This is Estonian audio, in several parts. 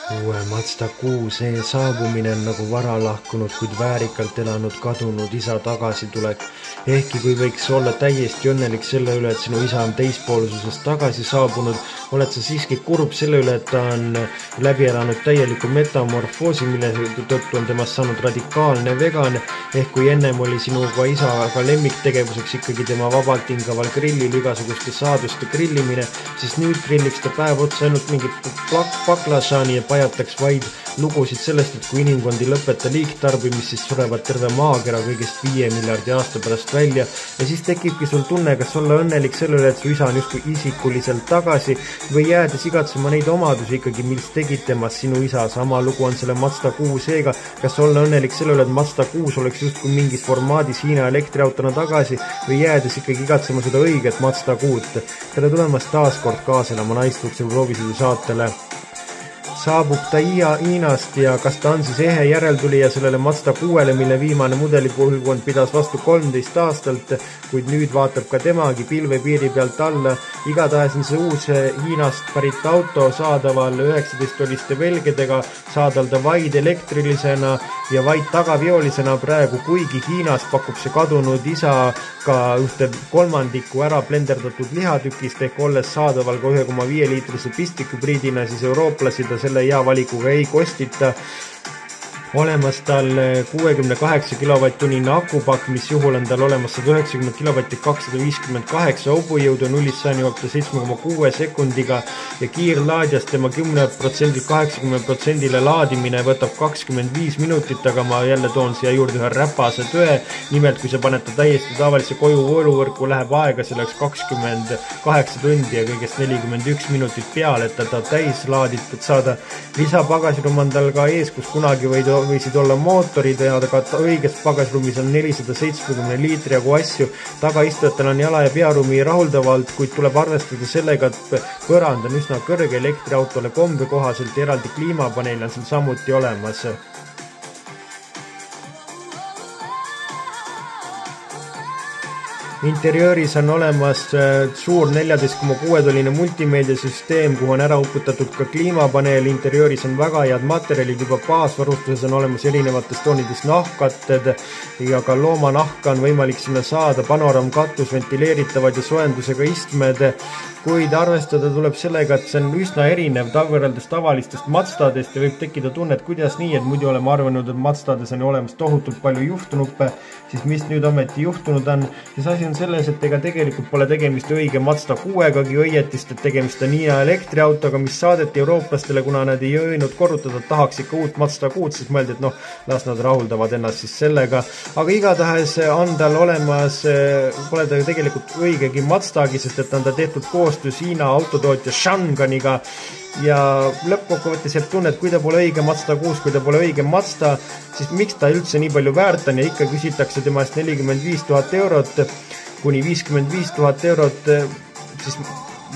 Uue Mazda 6e saabumine on nagu vara lahkunud, kuid väärikalt elanud kadunud isa tagasitulek. Ehkki kui võiks olla täiesti õnnelik selle üle, et sinu isa on teispoolsusest tagasi saabunud, oled sa siiski kurb selle üle, et ta on läbi elanud täieliku metamorfoosi, mille tõttu on temast saanud radikaalne vegan. Ehk kui ennem oli sinuga isaga lemmiktegevuseks ikkagi tema vabalt hingaval grillil igasuguste saaduste grillimine, siis nüüd grilliks ta päev otsa ainult mingit baklažaani ja pajataks vaid lugusid sellest, et kui inimkond ei lõpeta liigtarbimist, siis surevad terve maakera kõigest 5 miljardi aasta pärast välja. Ja siis tekibki sul tunne, kas olla õnnelik selle üle, et su isa on justkui isikuliselt tagasi või jäädes igatsema neid omadusi ikkagi, mis tegid temast sinu isa. Sama lugu on selle Mazda 6e-ga. Kas olla õnnelik selle üle, et Mazda 6 oleks justkui mingis formaadis Hiina elektriautona tagasi või jäädes ikkagi igatsema seda õiget Mazda 6. Tere tulemast taas kord kaasele oma naistukse proovisõidu saatele. Saabub ta Hiinast ja kas ta on siis ehe järeltulija sellele Mazda 6-le, mille viimane mudelipõlvkond pidas vastu 13 aastalt, kuid nüüd vaatab ka temagi pilvepiiri pealt alla. Igatahes on see uus Hiinast pärit auto saadaval 19-toliste velgedega, saadalda vaid elektrilisena ja vaid tagaviolisena praegu, kuigi Hiinas pakub see kadunud isa ka ühte kolmandiku ära blenderdatud lihatükist ehk olles saadaval ka 1,5 liitrise pistikhybriidina, siis eurooplasi ta selle hea valikuga ei kostita. Olemas tal 68 kilovatt-tunnine akupakk, mis juhul on tal olemas 190 kilovatti 258 hobujõudu, 0-100 jõuab ta 7,6 sekundiga ja kiirlaadjast tema 10%, 80% laadimine võtab 25 minutit, aga ma jälle toon siia juurde ühe räpase tõe. Nimelt, kui sa paned ta täiesti tavalisse koju vooluvõrku, läheb aega selleks 28 tundi ja kõigest 41 minutit peale, et ta täis laaditud saada. Lisapagasirum on tal ka ees, kus kunagi võisid olla mootorid ja aga õiges pagasruumis on 470 liitri jagu asju. Tagaistujatel on jala ja pearuumi rahuldavalt, kuid tuleb arvestada sellega, et põrand on üsna kõrge elektriautole kombe kohaselt ja eraldi kliimapaneel on seal samuti olemas. Interiööris on olemas suur 14,6-toline multimeediasüsteem, kuhu on ära uputatud ka kliimapaneel. Interiööris on väga head materjalid, juba baasvarustuses on olemas erinevatest toonidest nahkkatted ja ka loomanahka on võimalik sinna saada, panoramkatus, ventileeritavad ja soojendusega istmed, kuid arvestada tuleb sellega, et see on üsna erinev võrreldes tavalistest Mazdadest ja võib tekkida tunnet, kuidas nii, et muidu oleme arvanud, et Mazdades on olemas tohutult palju juhtunuppe, siis mis nüüd ometi juhtunud on, siis asi on selles, et ega tegelikult pole tegemist õige Mazda 6-gagi õietist, et tegemist on Hiina elektriautoga, mis saadeti eurooplastele, kuna nad ei jõinud korrutada, et tahaks ikka uut Mazda 6, siis mõeldi, et las nad rahuldavad ennast siis sellega. Aga igatahes on tal olemas, pole ta tegelikult õigegi Mazdagi, sest et on ta tehtud koostöös Hiina autotootja Shanganiga ja lõppkokkuvõttes jääb tunne, et kui ta pole õige Mazda 6, kui ta pole õige Mazda, siis miks ta üldse nii palju väärt on ja ikka küsitakse temast 45 000 eurot kuni 55 000 eurot, siis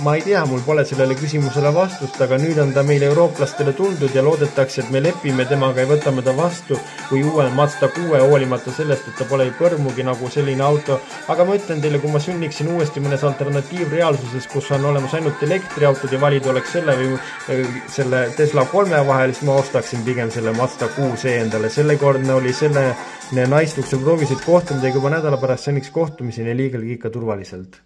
ma ei tea, mul pole sellele küsimusele vastust, aga nüüd on ta meile eurooplastele tuldud ja loodetakse, et me lepime temaga ja võtame ta vastu kui uue Mazda 6, hoolimata sellest, et ta pole ei põrmugi nagu selline auto. Aga ma ütlen teile, kui ma sünniksin uuesti mõnes alternatiivreaalsuses, kus on olemas ainult elektriautod ja valida oleks selle või selle Tesla 3 vahel, siis ma ostaksin pigem selle Mazda 6e endale. Sellekordne oli selle naistukse proovisid kohtumidega juba nädala pärast, seniks kohtumiseni ja liigelgi ikka turvaliselt.